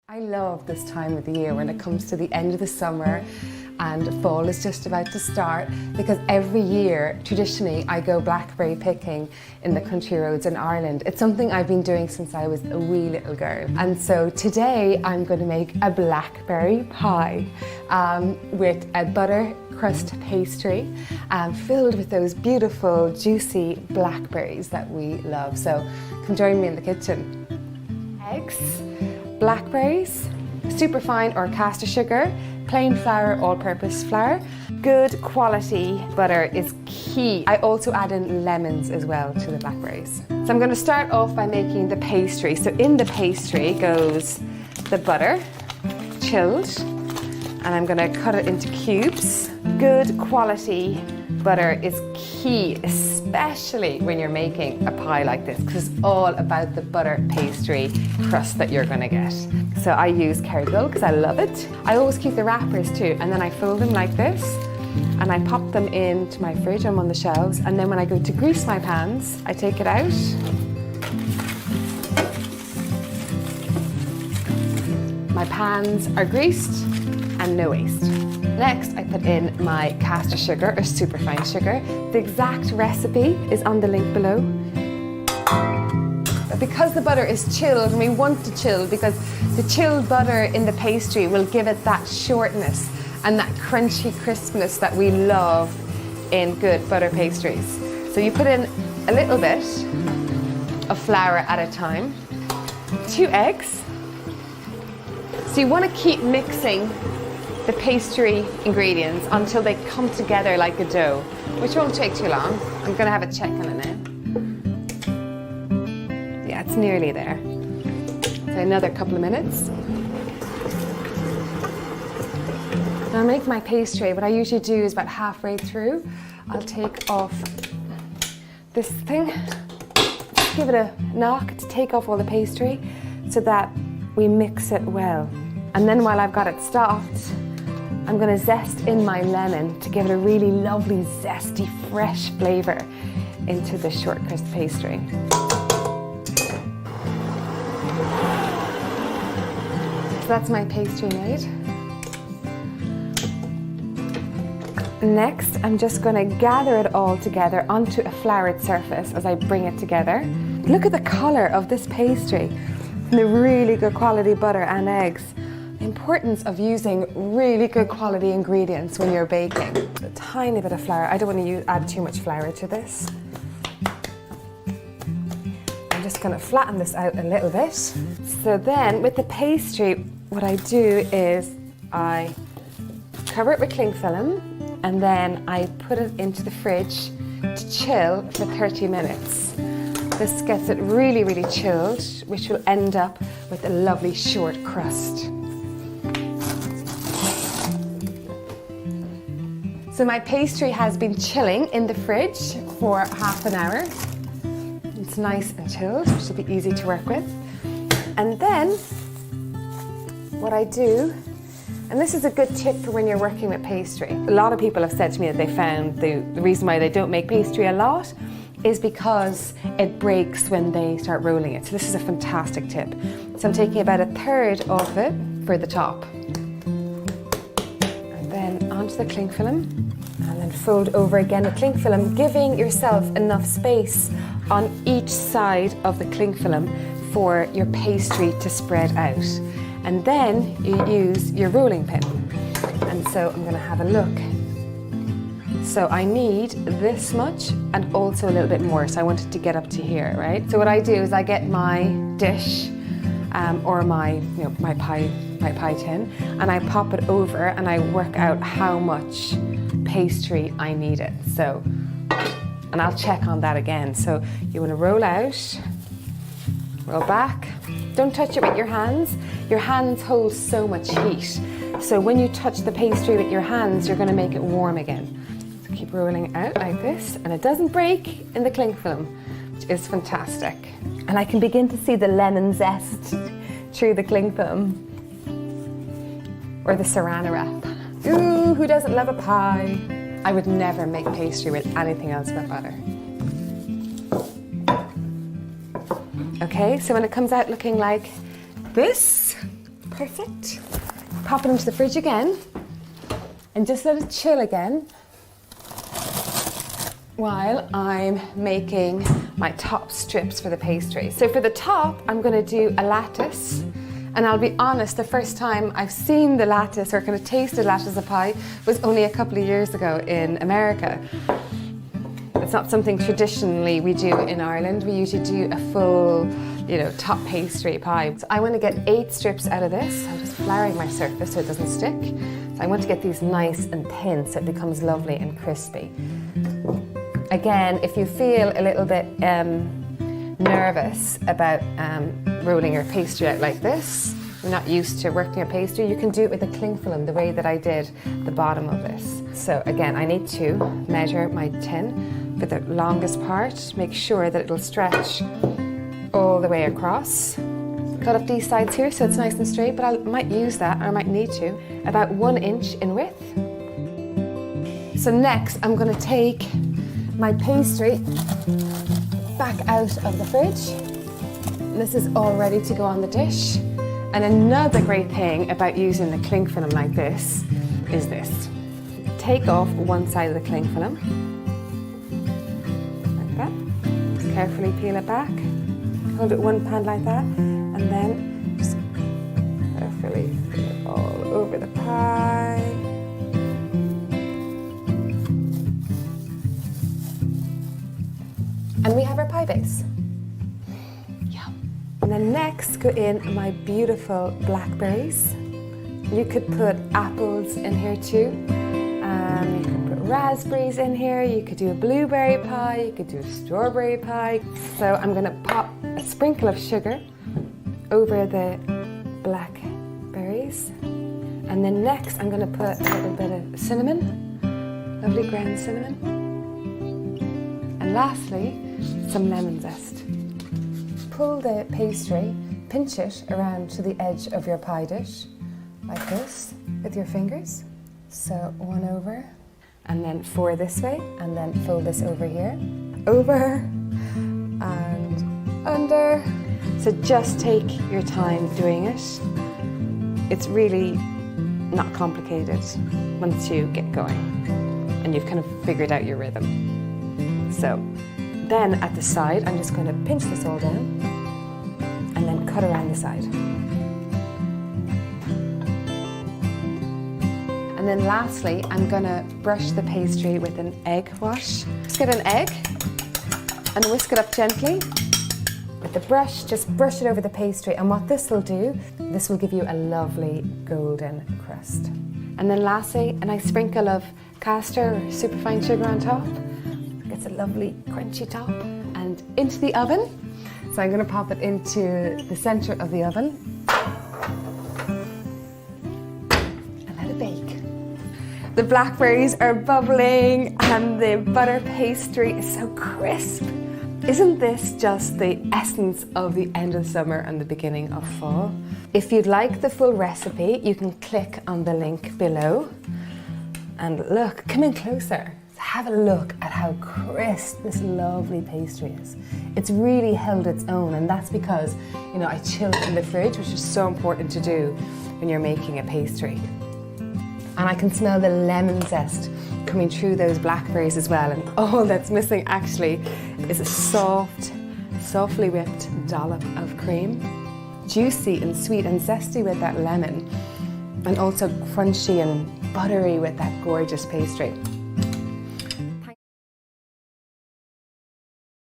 I love this time of the year when it comes to the end of the summer and fall is just about to start, because every year, traditionally, I go blackberry picking in the country roads in Ireland. It's something I've been doing since I was a wee little girl. And so today I'm going to make a blackberry pie with a butter crust pastry filled with those beautiful, juicy blackberries that we love. So come join me in the kitchen. Eggs, blackberries, superfine or caster sugar, plain flour, all-purpose flour. Good quality butter is key. I also add in lemons as well to the blackberries. So I'm going to start off by making the pastry. So in the pastry goes the butter, chilled, and I'm going to cut it into cubes. Good quality butter is key, especially when you're making a pie like this, because it's all about the butter pastry crust that you're going to get. So I use Kerrygold because I love it. I always keep the wrappers too, and then I fold them like this and I pop them into my fridge. I'm on the shelves, and then when I go to grease my pans, I take it out. My pans are greased and no waste. Next, I put in my caster sugar or superfine sugar. The exact recipe is on the link below. Because the butter is chilled, and we want to chill because the chilled butter in the pastry will give it that shortness and that crunchy crispness that we love in good butter pastries. So you put in a little bit of flour at a time, 2 eggs. So you want to keep mixing the pastry ingredients until they come together like a dough, which won't take too long. I'm going to have a check on it now. Yeah, it's nearly there. So another couple of minutes. Now I make my pastry. What I usually do is about halfway through, I'll take off this thing, give it a knock to take off all the pastry so that we mix it well. And then while I've got it stopped, I'm going to zest in my lemon to give it a really lovely, zesty, fresh flavour into the short crust pastry. So that's my pastry made. Next, I'm just going to gather it all together onto a floured surface as I bring it together. Look at the colour of this pastry, and the really good quality butter and eggs. The importance of using really good quality ingredients when you're baking. A tiny bit of flour. I don't want to add too much flour to this. I'm just going to flatten this out a little bit. So then with the pastry, what I do is I cover it with cling film, and then I put it into the fridge to chill for 30 minutes. This gets it really, really chilled, which will end up with a lovely short crust. So my pastry has been chilling in the fridge for half an hour. It's nice and chilled, which will be easy to work with. And then what I do, and this is a good tip for when you're working with pastry. A lot of people have said to me that they found the reason why they don't make pastry a lot is because it breaks when they start rolling it. So this is a fantastic tip. So I'm taking about 1/3 of it for the top. And then onto the cling film, and then fold over again the cling film, giving yourself enough space on each side of the cling film for your pastry to spread out. And then you use your rolling pin. And so I'm going to have a look. So I need this much and also a little bit more. So I wanted to get up to here, right? So what I do is I get my dish or my pie tin, and I pop it over and I work out how much pastry I need it. So, and I'll check on that again. So you want to roll out, roll back. Don't touch it with your hands. Your hands hold so much heat. So when you touch the pastry with your hands, you're going to make it warm again. So keep rolling out like this, and it doesn't break in the cling film, which is fantastic. And I can begin to see the lemon zest through the cling film or the saran wrap. Ooh, who doesn't love a pie? I would never make pastry with anything else but butter. Okay, so when it comes out looking like this, Perfect. Pop it into the fridge again and just let it chill again while I'm making my top strips for the pastry. So for the top, I'm going to do a lattice. And I'll be honest, the first time I've seen the lattice or kind of tasted lattice of pie was only a couple of years ago in America. It's not something traditionally we do in Ireland. We usually do a full, top pastry pie. So I want to get 8 strips out of this. I'm just flouring my surface so it doesn't stick. So I want to get these nice and thin so it becomes lovely and crispy. Again, if you feel a little bit nervous about rolling your pastry out like this, you're not used to working a pastry, you can do it with a cling film the way that I did the bottom of this. So again, I need to measure my tin for the longest part, make sure that it'll stretch all the way across. Cut up these sides here so it's nice and straight, but I might use that, or I might need to, about 1 inch in width. So next I'm going to take my pastry back out of the fridge. This is all ready to go on the dish. And another great thing about using the cling film like this is this. Take off one side of the cling film, like that. Just carefully peel it back. Hold it one pan like that, and then just carefully put it all over the pie. And we have our pie base. Yum. And then next go in my beautiful blackberries. You could put apples in here too. You could put raspberries in here. You could do a blueberry pie. You could do a strawberry pie. So I'm going to pop a sprinkle of sugar over the blackberries. And then next I'm going to put a little bit of cinnamon, lovely ground cinnamon. And lastly, some lemon zest. Pull the pastry, pinch it around to the edge of your pie dish, like this, with your fingers. So 1 over, and then 4 this way, and then fold this over here. Over, and under. So just take your time doing it. It's really not complicated once you get going, and you've kind of figured out your rhythm. So then at the side, I'm just going to pinch this all down and then cut around the side. And then lastly, I'm going to brush the pastry with an egg wash. Just get an egg and whisk it up gently. With the brush, just brush it over the pastry, and what this will do, this will give you a lovely golden crust. And then lastly, a nice sprinkle of castor or superfine sugar on top. It's a lovely crunchy top, and into the oven. So I'm going to pop it into the center of the oven and let it bake. The blackberries are bubbling and the butter pastry is so crisp. Isn't this just the essence of the end of summer and the beginning of fall? If you'd like the full recipe, you can click on the link below. And look, come in closer. Have a look at how crisp this lovely pastry is. It's really held its own, and that's because, I chilled it in the fridge, which is so important to do when you're making a pastry. And I can smell the lemon zest coming through those blackberries as well, and all that's missing actually is a softly whipped dollop of cream. Juicy and sweet and zesty with that lemon, and also crunchy and buttery with that gorgeous pastry.